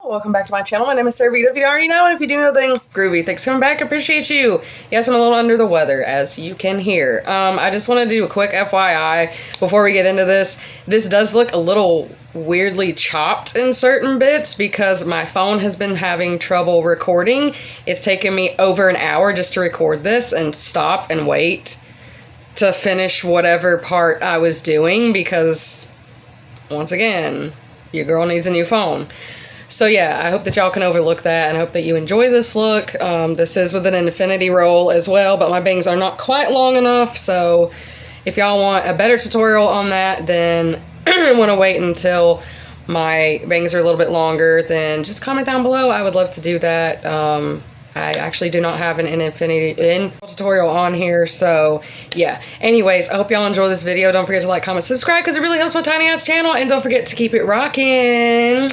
Welcome back to my channel. My name is Sarah Vita, if you already know, and if you do know, then groovy. Thanks for coming back. I appreciate you. Yes, I'm a little under the weather, as you can hear. I just want to do a quick FYI before we get into this. This does look a little weirdly chopped in certain bits because my phone has been having trouble recording. It's taken me over an hour just to record this and stop and wait to finish whatever part I was doing because, once again, your girl needs a new phone. So yeah, I hope that y'all can overlook that and hope that you enjoy this look. This is with an infinity roll as well, but my bangs are not quite long enough, so if y'all want a better tutorial on that, then want to wait until my bangs are a little bit longer, then just comment down below. I would love to do that. I actually do not have an infinity tutorial on here, so yeah. Anyways, I hope y'all enjoy this video. Don't forget to like, comment, subscribe, because it really helps my tiny ass channel, and don't forget to keep it rockin'.